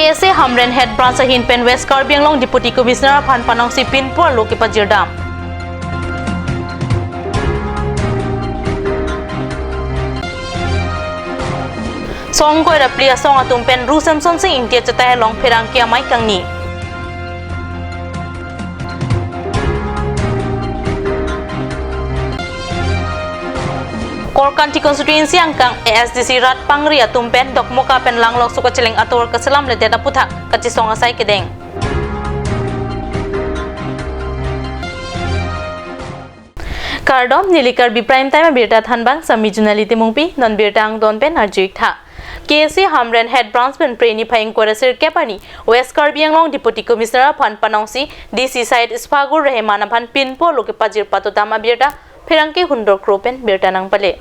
KSA Hamren Head Branch Ahin Pen West Karbi Anglong Deputy Commissioner Phan Panong Si Pinpur Loki Pajirdam. Song Koi Raplia Song Atum Pen Ru Samson Sing India Chatay Long Perang Kia Mai Kangni. Korkanti Constituency Angkang ASDC Rat Pangria Tumpen Dok Moka Pen Langlok Sukaceleng Atur Keselam Leteta Puthak Kacisong Asai Kedeng. Kardom Nili Karbi Prime Time Birta Thanbang Sami Junaliti Mungpi Non Birta Ang Don Pen Arjuik Tha. KSA Hamren Head Branch Pen Preni Phaing Korasir Kepani West Karbi Anglong Deputy Commissioner Phan Panongsi DC Side Ispagur Rehmana Phan Pinpo Loke Pajir Patutama Birta Perangke Hundor Kropen Birta Nang Pale.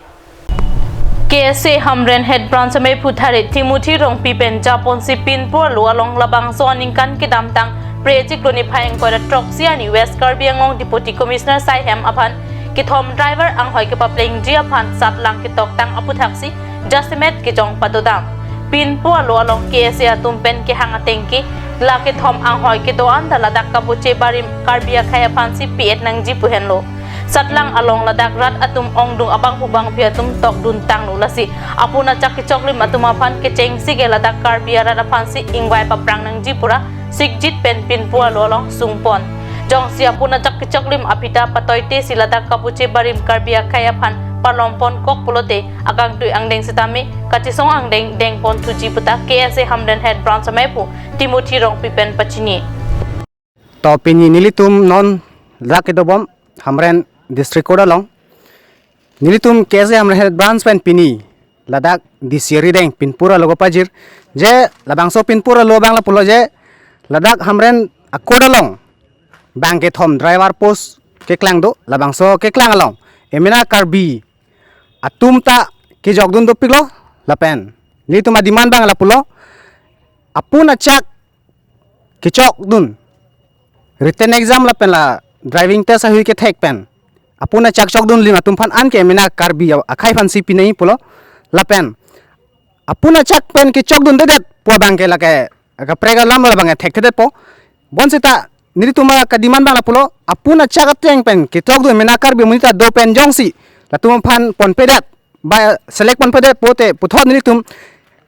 KSA Hamren Head Branch May Puthare Timothy Rong Pipen Japon Si Pinpo Lualong Labang Soning Kan Kidamtang Prejik Loni Phaing Kora Troxiani West Karbi Anglong Deputy Commissioner Saihem Aphan Kithom Driver Ang Hoi Kapapling Jia Phan Satlang Kitok Tang Aputhaksi Justimet Kijong Patudam Pinpo Lualong KSA Tumpen Ki Hangatengki Lakithom Ang Hoi Kidoan Daladak Kabuche Barim Karbi Khaya Phan Si Piet Nang Jipuhenlo Satlang along ladak rat atum ongdung abang hubang piatum tok dun tang nulasi apuna caki coklim atum apan keceng sige ladak Karbi rat apan si ingwai paprang nang jipura sigjit pen pinpua lolong sungpon jong si apuna caki coklim apita patoite si ladak kapuce barim Karbi kaya pan palompon kok pulote akang tui angdeng sitame kacisong angdeng deng pon tuji puta KSA Hamden Head Branch Mepu Timothy Rong Pipen Pachini Topini nilitum non rakidobom Hamren District Koda Long Nilitum KSA Hamren Head Branch Pen Pini Ladak Disiri Deng Pinpura Logo Pajir Je Labangso Pinpura Lo Bang La Pulo Je Ladak Hamren Koda Long Bangke Thom Driver Post Keklang Do Labangso Keklang Along Emina Karbi Atum Ta Ke Jogdun Do Piglo Lapen Nilitum Adiman Bang La Pulo Apuna Chak Kechok Dun Written exam Lapen La Driving test hui ke thek pen apuna chak chok dun lima tum phan an ke mina Karbi akhai phan sipi nei pulo lapen apuna chak pen ke chok dun de po bang ke lake ka prega lam la bang thek de po bon sita niri tuma ka diman bang la pulo apuna chak ateng pen ke chok dun mina Karbi munita do pen jongsi la tum phan pon pedat ba select pon pedat pote puthot niri tum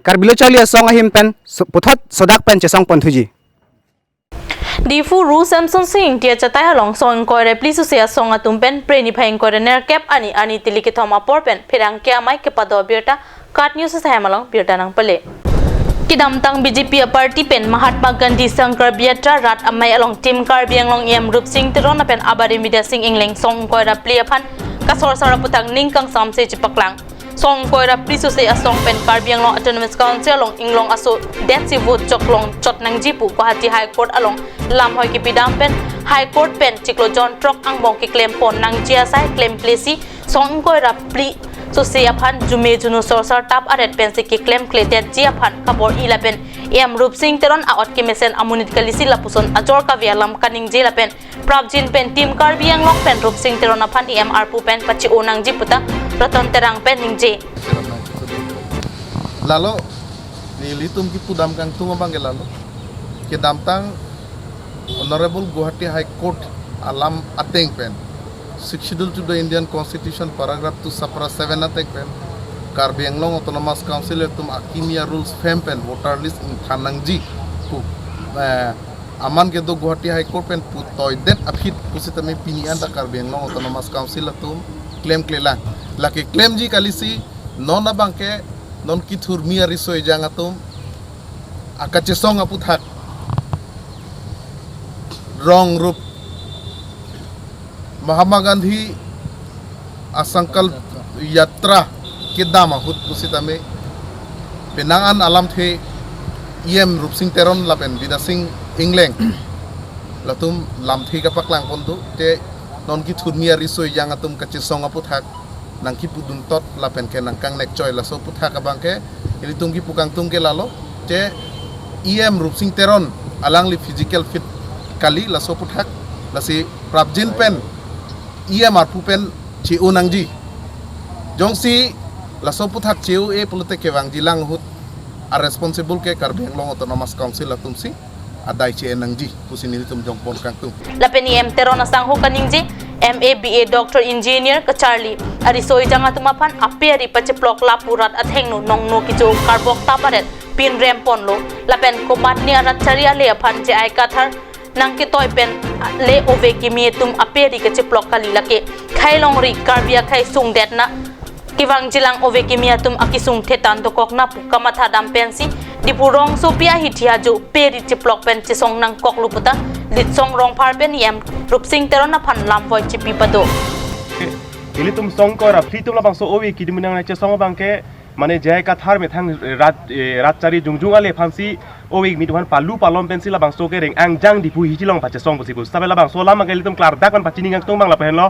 Karbi lo chali song ahim pen puthot sodak pen che song pon thuji Difu Ru Samson Sing Tia Chatay Halong Song Koi Repli Susia Song Atumpen Preni Phaing Koi Ner Cap Ani Tiliki Thoma Porpen Perang Kia Mai Kepado Birta Kat News Samalong Birta Nang Pale Kidamtang BJP Party Pen Mahatma Gandhi Sankar Biatra Rat Amai Along Tim Karbi Anglong Yam Rup Sing Tirona Pen Abari Media Sing Ingling Song Koi Repli Aphan Kasor Saraputang Ningkang Samse Chipaklang Song Koi Repli Susia Song Pen Karbi Anglong Autonomous Council Along Inglong Aso Densi Vote Choklong Chot Nang Jipu Guwahati High Court Along Lam Hoi Ki Pidam Pen High Court Pen Chiklo John Trok Ang Bong Ki Claim Pon Nang Jia Sai Claim Plesi Song Koi Repli Susia Phan Jume Junu Sorsar Tap Aret Pen Ki Claim Kletet Jia Phan Kabor Ila Pen Em Rup Sing Teron Aot Ki Mesen Amunit Kalisi Lapuson Ajor Ka Vialam Kaning Jila Pen Prabjin Pen Tim Karbi Anglong Pen Rup Sing Teron Aphan Em Arpu Pen Pachi Onang Jiputa Raton Terang Pen Ning J Lalu nilitum ki pudam kang tunga bangge lalu ke damtang Honorable Guwahati High Court alam ateng pen scheduled to the Indian Constitution paragraph 2 sapra 7 ateng pen Karbi Anglong Autonomous Council tum akimia rules fem pen voter list in thanangji pu aman ke do Guwahati High Court pen putoy det aphit pusitame pinian ta Karbi Anglong Autonomous Council tum claim klelang lake claim ji kalisi nona bangke non kithur mia risoy jangatum akache song aputhak rong rup Mahatma Gandhi asangkal yatra kidama hut kusitame penangan alam the iem rup sing teron lapen vida sing ingleng latum lam the kapaklang pondu te non kithur mia risoy jangatum kache song aputhak nangki pudun tot lapen ke nangkang nek choy laso putha ka bangke ini tungki pukang tungke lalo te em rup sing teron alang li physical fit kali laso puthak lasi prabjin pen em arpu pen chi unangji jongsi laso puthak chiu e pulute ke wang jilang hut a responsible ke Karbi Anglong Autonomous Council atumsi adai che nangji pusi nilitum jongpon kangtung Lapeni em teron asang ho kaningji MABA Doctor Engineer ka Charlie ari soi janga tumapan ape ari pacheplok lapurat athengno nongno kijo karbok taparet pin rempon lo lapen komat ni arat chari ale aphan je ai kathar nang ke toy pen le ove ki mi tum ape ri ke cheplok kali lake khailong ri karbia khai sung det na kiwang jilang ove ki mi tum akisung thetan to kok na pukamatha dam pensi dipurong sopia hitia jo peri cheplok pen chisong nang kok luputa litsong rong par pen yam rupsing teron na phan lam voi chipi pado ili tum song ko ra phli tum la bang so owi ki dimunang na che song bang ke mane jai ka thar me thang rat chari jungjung ale phansi owi mi duhan palu palom pencil la bang so ke reng ang jang dipu hi chilong pa che song busi bus tabela bang so lama ke li tum klar dak kon pachini ngang tum bang la pen lo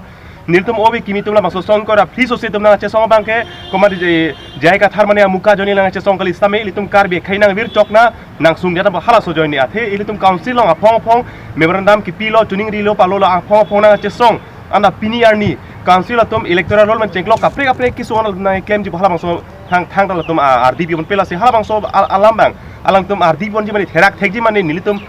niltum owi kimi tum la bang so song ko ra phli so se tum na che song bang ke komar jai ka thar mane muka joni la che song kali same li tum karbi khainang vir chokna nang sung jata hala so joini athe ili tum council long apong apong memorandum ki pilo tuning rilo palo la apong apong na che song anda piniarni council atum electoral roll man cengklok kapre ki so na claim ji hala bang so thang dal tum RDP bon pela se hala bang so alam bang alang tum RDP bon ji mani therak thekji mani nilitum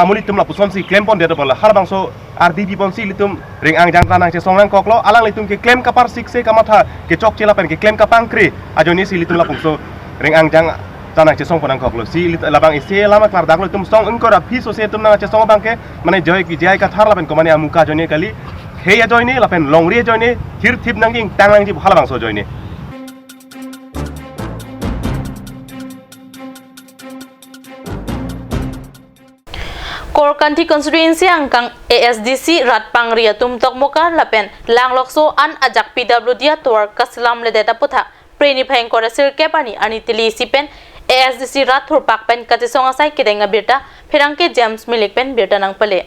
muli tum la pusom si claim pon de bola hala bang so RDP bon si litum ring ang jang tanang che song nang koklo alang litum ke claim kapar sikse kamatha ke chok chela pen ke claim kapang kre ajoni si litum la pungso ring ang jang tanang che song ponang koklo si labang ise lama klar daklo tum song engkora phi so se tum na che song bang ke mane joy ki jai ka thar la pen ko mane amuka joni kali heya joini lapen longri joini thir thip nanging tangang ji hala bang so joini Korkanti constituency angkang ASDC rat pangria tumtok moka lapen langlokso an ajak PWD tor kaslam le data putha preni pheng kora sir kepani ani tili sipen ASDC rat thur pak pen katisong asai kedenga birta phirangke James Milik pen birta nang pale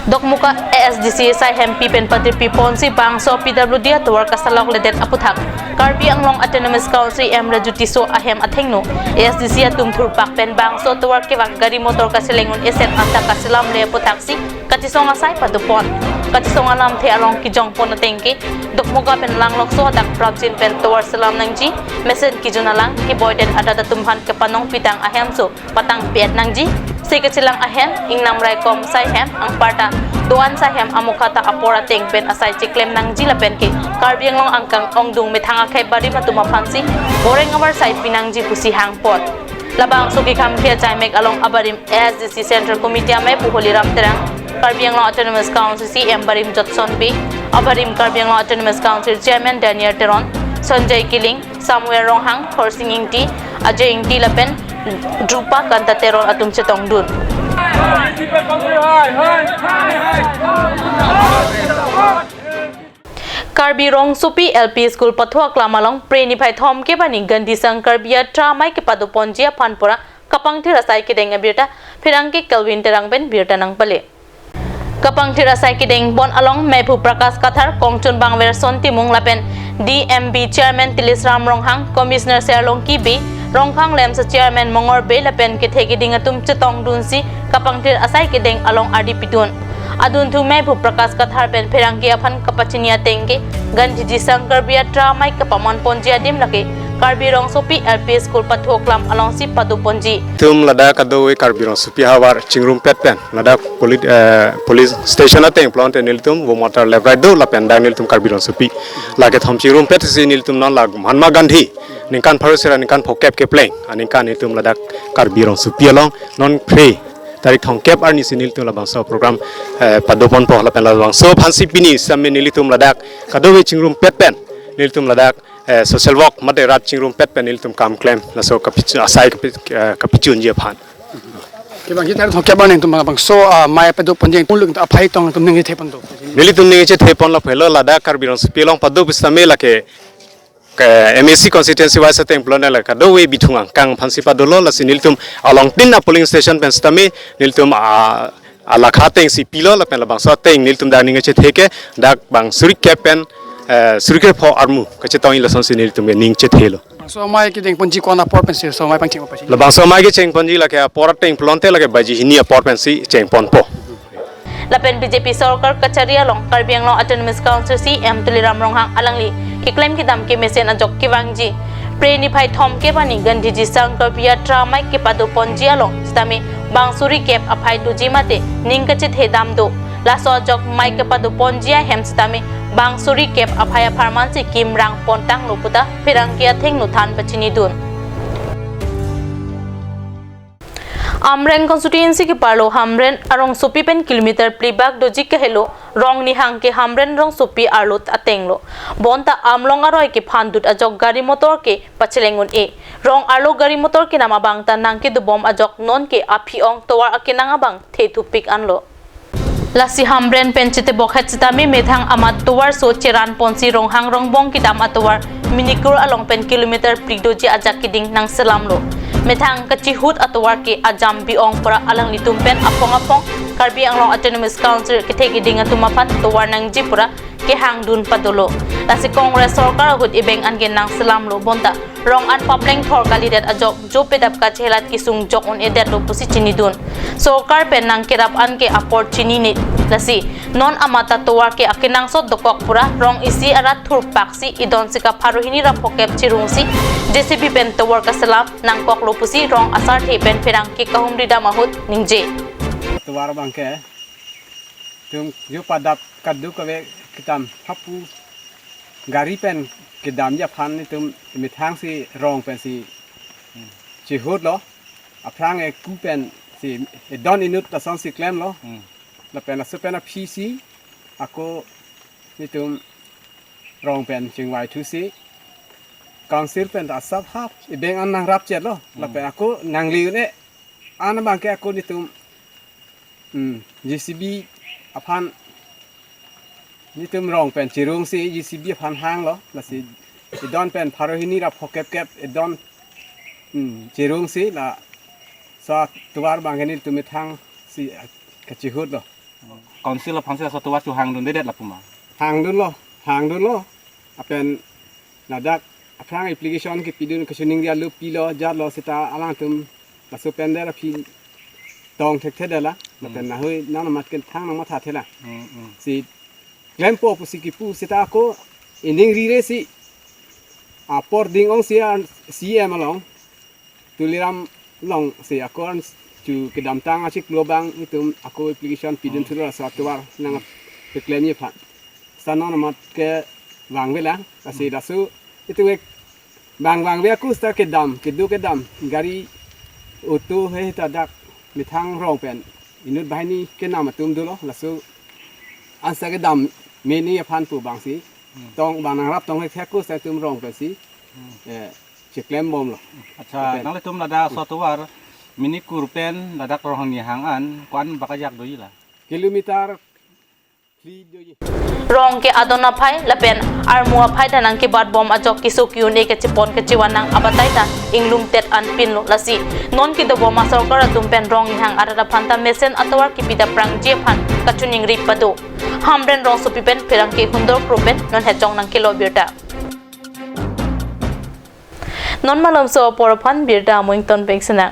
dokmuka ASDC sai MP pen pati piponsi bangso PWD tor kasalok le det aputhak Karbi Anglong Autonomous Council Rajuti so ahem athengno ASDC atum thur pak pen bangso tor ke wang gari motor kaselengon eset anta kaselam le aputhak katisong asai padupon katisong alam the along ki jong pon atengke dokmuka pen langlok so dak prabjin pen tor salam nangji message ki jonalang ki boyden adada tumhan ke panong pitang ahem so patang pet nangji Sekecilang ahem ingnam rai kom sai hem ang parta doan sa hem amukata apora teng pen asai ciklem nang jila pen ke Karbi Anglong angkang ongdung methanga khai bari matuma phansi boreng awar sai pinang ji pusi hang pot labang suki kham khia chai mek along abarim ASDC Central Committee ame puholi ram terang Karbi Anglong Autonomous Council CM barim Jotson B abarim Karbi Anglong Autonomous Council Chairman Daniel Teron Sanjay Kiling Samuel Ronghang Horsing Ingti Ajay Ingti lapen Drupa kanta teror atum cetong dun. Karbi rong supi LP School pathua klamalong preni phai thom ke bani gandi sang karbia tramai ke padu ponjia phanpura kapang thira sai ke denga birta phirang ke Kelvin terang ben birta nang pale kapang thira sai ke deng bon along mepu prakash kathar kongchun bangwer sonti mung lapen DMB Chairman Tilis Ram Ronghang Commissioner Serlong Kibi Ronghang lem sa Chairman Mongor Be lapen ke thegi dinga tum chetong dunsi kapang thir asai ke deng along RDP dun adun thu mai bu prakash kathar pen pherang ke aphan kapachinia tengke ganji ji sankar bia tramai kapaman ponjia dim lake Karbi rong sopi LP School pathoklam along si padu ponji tum lada kado Karbi rong sopi hawar chingrum pet pen lada police station ateng plant niltum wo motor left right do la pen dang niltum Karbi rong sopi lage thom chingrum pet si niltum non lag Mahatma Gandhi ningkan parusira ningkan phokep ke pleng aningkan niltum lada Karbi rong sopi along non pray tarik thongkep arni sinil tu labang so program padopon po la pen labang so phansi pini samme nilitum ladak kadowe chingrum pet pen nilitum ladak social work mate rat chingrum pet pen nilitum kam claim la so kapichu asai kapichun je phan ke bang kita thongkep arni tum bang so mai padopon jeng pulung ta phai tong tum ngi thepon do nilitum ngi che thepon la phelo ladak Karbi rong pilong padop samme la ke MSC constituency wise ateng plone la kadowe bithunga kang phansi padolo la siniltum along pinna polling station pen stame niltum ala khateng si pilo la pen la bang so teng niltum da ninge che theke dak bang surik kepen surik pho armu ka che tawin la son siniltum ning che thelo so mai ki deng ponji kona por pen so mai pang ching pa la bang so mai ge cheng ponji la ke por teng plonte la ke baji hinia por pen si cheng pon po lapen BJP Sarkar Kacharia long Karbi Anglong Autonomous Council CM Tuliram Ronghang alangli ki claim ki dam ke mesen ajok ki wangji Preni phai thom ke bani gandhi ji sang topia tramai ke padu ponji along stame bangsuri kep aphai tu jimate ningkache thedam do laso jok mai ke padu ponjia hem stame bangsuri kep aphaya pharmansi kim rang pontang luputa pirangkia theng nu than pachini dun Amren constituency ke parlo Hamren arong sopi pen kilometer plibak doji ke helo rong ni hang ke Hamren rong sopi arlot atenglo bonta amlong aroi ke phandut ajok gari motor ke pachelengun e rong arlo gari motor ke nama bangta nangke du bom ajok non ke aphiong towar akenanga bang thethupik anlo Lasi Hamren penchite bokhat chitami methang amat towar so cheran ponsi rong hang rong bong kitam atowar minikur along pen kilometer pridoji ajak kiding nang selamlo Methang kachihut atowar ke ajam biong para alang litum pen apong Karbi Anglong Autonomous Council ke thegi ding atumapan towar nang jipura ke hang dun padolo lasi Congress sarkar hut ibeng angen nang selamlo bonta rong an papleng thor kalidet ajok jopedap ka chelat kisung jok on edet lo pusi chini dun sarkar pen nang kirap an ke aport chini ni lasi non amata towar ke akinang sot dokok pura rong isi arat thur paksi idon sika pharohini rapokep chirungsi JCB pen towar ka salam nang kok lo pusi rong asar the pen perang ke kahumri da mahut ningje towar bangke tum yo padap kaddu kawe kitam hapu gari pen kedam ya phan ni tum mithang si rong pen si chi hot lo aprang e ku pen si don inut ta son si klem lo la pen su pen a pc ako ni tum rong pen chingwai thu si council pen da sab hap e beng an nang rap chet lo la pen ako nang liu ne an bangke ako ni tum JCB aphan ni tum rong pen chirung si JCB aphan hang lo la si don pen pharohini ra phokep kep don chirung si la sa tuwar bangeni tum thang si kachihut lo council aphan se so tuwar chu hang dun de la puma hang dun lo apen ladak aphan application ke pidun kasuning dia lu pilo jar lo sita alang tum la so pen der phi tong thek the la pen na hoi na mat ken thang na ma tha thela si lempo pusiki pu sita ko ining rire si apor ding ong sia cm along tuliram long si akon chu kedam tang asik lobang itu aku application pidun thura software nang reklami pha sanon mat ke wangwela asi dasu itu ek bang we aku sta kedam kedam gari utu he tadak mithang rong pen inut bahini ke nama tum dulo lasu ansa kedam meni aphan pu bangsi tong banang rap tong he ku sta tum rong pen si chiklem bom lo acha nang le tum lada so tuwar mini kurpen lada rohang ni hangan kwan bakajak doi la kilometer Rong ke adona phai lapen armua phai danang ke bad bom ajok kisuk yune ke chipon ke chiwanang abatai ta inglum tet an pin lo lasi non ki do bom sarkar tumpen rong hang arada phanta mesen atwar ki pida prang je phan kachuning ri pado Hamren rong sopi pen perang ke hundor propen non hechong nang kilo birta non malom so por phan birta moington pengsena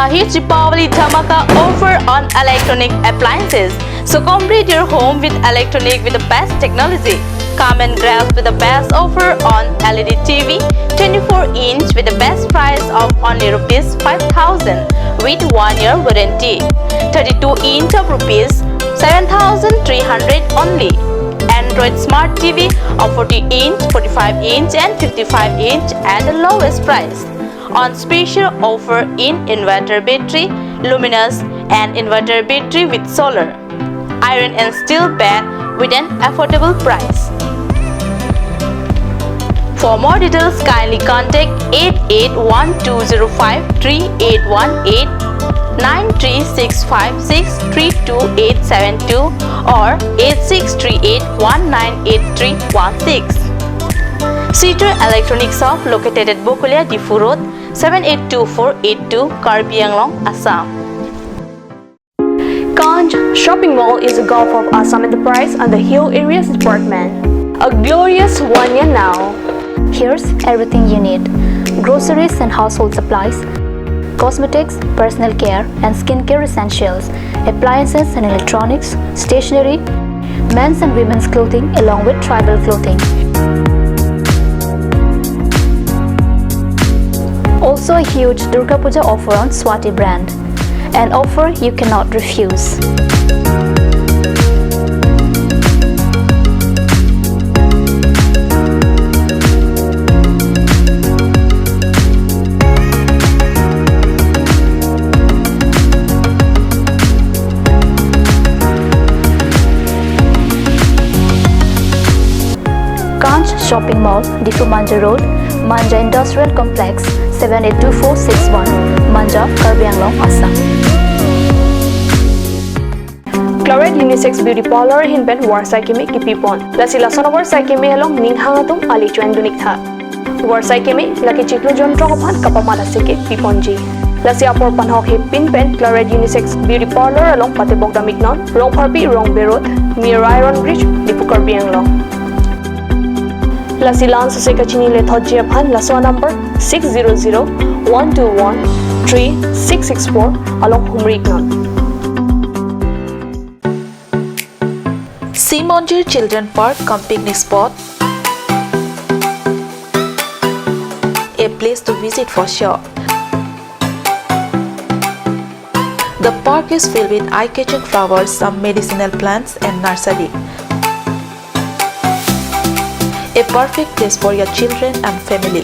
Huge Deepavali Dhamaka offer on electronic appliances. So complete your home with electronic with the best technology. Come and grab with the best offer on LED TV 24-inch with the best price of only rupees 5,000 with 1-year warranty. 32-inch of rupees 7,300 only. Android Smart TV of 40-inch, 45-inch and 55-inch at the lowest price. On special offer in inverter battery, luminous and inverter battery with solar, iron and steel bed with an affordable price. For more details, kindly contact 8812053818, 936563272 or 8638198316. Cedar Electronics Shop located at Bokulia Difu Road, 782482 Karbi Anglong, Assam. Ganj Shopping Mall is a Gulf of Assam Enterprise and the Hill Areas Department. A glorious 1 year now. Here's everything you need: groceries and household supplies, cosmetics, personal care and skincare essentials, appliances and electronics, stationery, men's and women's clothing along with tribal clothing. Also a huge Durga Puja offer on Swati brand, an offer you cannot refuse. Shopping Mall, Difu Manja Road, Manja Industrial Complex, 782461, Manja, Karbi Anglong, Assam. Claret Unisex Beauty Parlor hinpen Warsai Kimi Kipipon. Lasi Lasonawar Sai Kimi along Ninghangatum Ali Chuan Dunikha. Warsai Kimi, Laki Chiklo John Trokopan Kapamala Siki Piponji. Lasi Apor Panhok Hipin Pen, Claret Unisex Beauty Parlor along Patibok Damiknon, Rong Karbi, Rong Berot, near Iron Bridge, Difu Karbi Anglong. Lasilan Suseka Chinile Thojiapan Laswa number 600-121-3664 along Humriknon. Simonjir Children Park cum picnic spot. A place to visit for sure. The park is filled with eye-catching flowers, some medicinal plants and nursery. A perfect place for your children and family.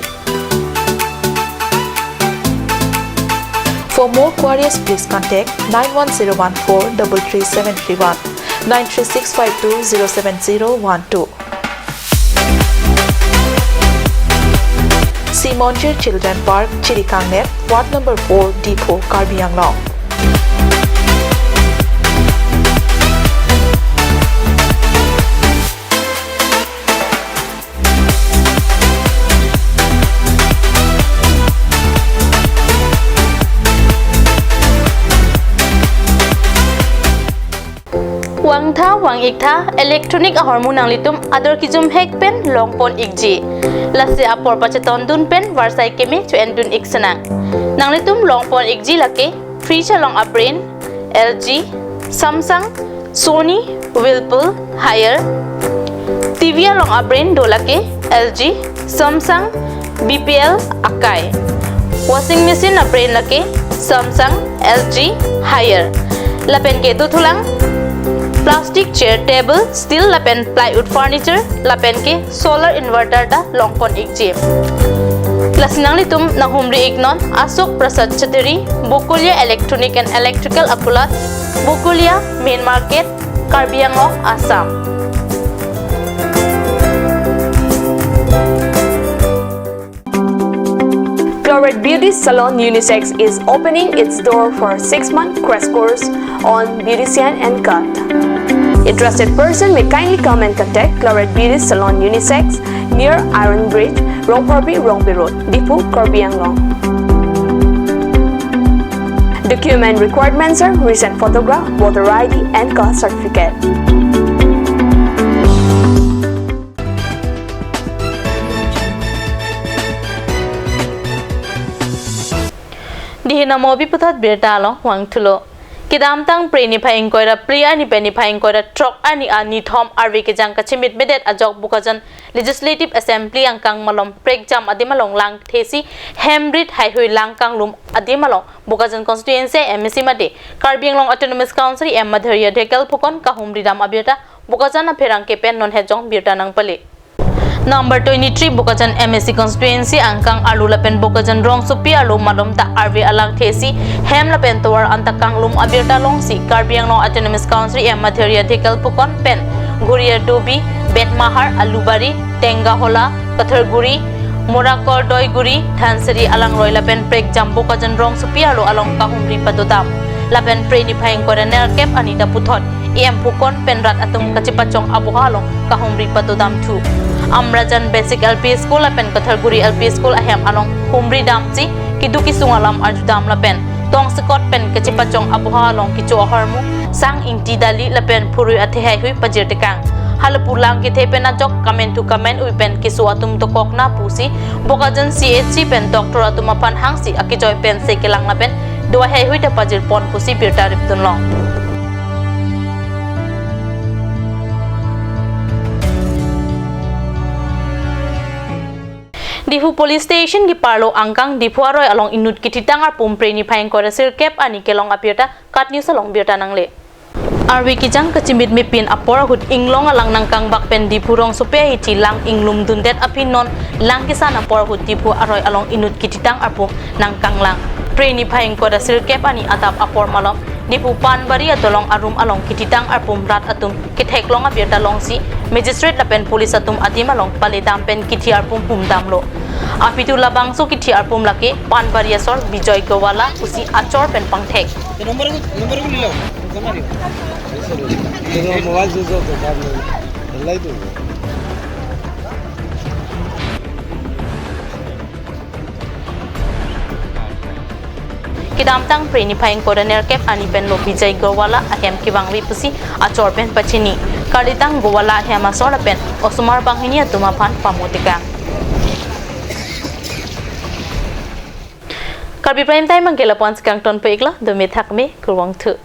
For more queries, please contact 91014-33731, 93652-07012. Simonjir Children Park, Chirikangnet, Ward number 4, Depot, Karbi Anglong. Wang tha wang ik tha electronic ahormu nang litum ador kijum hek pen longpon ikji lasi apor pacheton dun pen Warsai Kimi chuen dun iksana nang litum longpon ikji lake fridge along abrain LG Samsung Sony Whirlpool Haier TV along abrain dolake LG Samsung BPL Akai washing machine abrain lake Samsung LG Haier lapen ke tu thulang plastic chair table steel lapen plywood furniture lapen ke solar inverter da longpon ikji lasinang litum na humri ignon Asok Prasad Chateri Bukulia Electronic and Electrical Akulat Bukulia Main Market Karbi Anglong Assam. Claret Beauty Salon Unisex is opening its door for 6-month crash course on beautician and cut. Interested person may kindly come and contact Claret Beauty Salon Unisex near Iron Bridge, Rong Karbi, Rong Road, Difu, Karbi Anglong. Document requirements are recent photograph, voter ID and caste certificate. Dihina mobi putat bertalo wang tulo. Kidam tang pre ni phaing koira priya ni peni phaing koira trok ani ani thom arvi ke jang kachimit bedet ajok bukajan legislative assembly angkang malom prek jam adimalong lang thesi hembrit haihui langkang lum adimalong bukajan constituency MSC made Karbi Anglong Autonomous Council em madhariya dekel phukon kahumri dam abirta bukajan apherang ke pen non hejong birta nang pale. Number 23 Bukajan MSC constituency angkang alulapen Bukajan rong supi alu malom ta RV alang thesi hem lapen towar antakang lum abirta long si Karbi Anglong Autonomous Council em madhariya dekel phukon pen Guria Dobi Betmahar Alubari Tengahola Katharguri Morakor Doiguri Thansari alang roy lapen prek jam Bukajan rong supi alu along kahumri padodam lapen pre ni phaing kore nerkep anita puthot em phukon penrat atum kachipachong abuhalong kahumri padodam thu Amrajan Basic LP School lapen Katharguri LP School ahem along humri damchi kiduki sungalam arjudam lapen tong sekot pen kachipachong abuha along kicho harmu sang ingti dali lapen phurui athehai hui pajir tekang halapulang ki thepen ajok comment to comment uipen kisu atum to kokna pusi Bukajan CHC pen doctor atum apan hangsi akijoy pen sekelang lapen dua hai hui ta pajir pon pusi birta riptun long Difu Police Station ki parlo angkang difu aroy along inut kititang arpum preni phayeng korasir kep ani kelong apirta kat news along birta nangle. Arwi kijang kecimit mipin apor hut inglong alang nangkang bakpen dipurong supaya hiti lang inglum dundet apinon lang kisan apor hut dipu aroy along inut kititang apum nangkang lang preni phayeng koda sirkep ani atap apor malom dipu pan bari atolong arum along kititang apum rat atum kithek long abirta long si magistrate lapen police atum atim along paledam pen kithi arpum humdamlo apitu labang so kithi arpum lake pan bari asor bijoy gowala usi achor pen pangthek nomor nilo kamari mobile से जो काम लाई तो Kidamtang preni phayeng coroner kep ani pen lo bijay gowala ahem kiwangwi pusi achor pen pachini kalitang gowala hema sora pen osumar banghini atuma phan pamotika Karbi prime time angela pons kang ton peikla do me thak me kurwang thu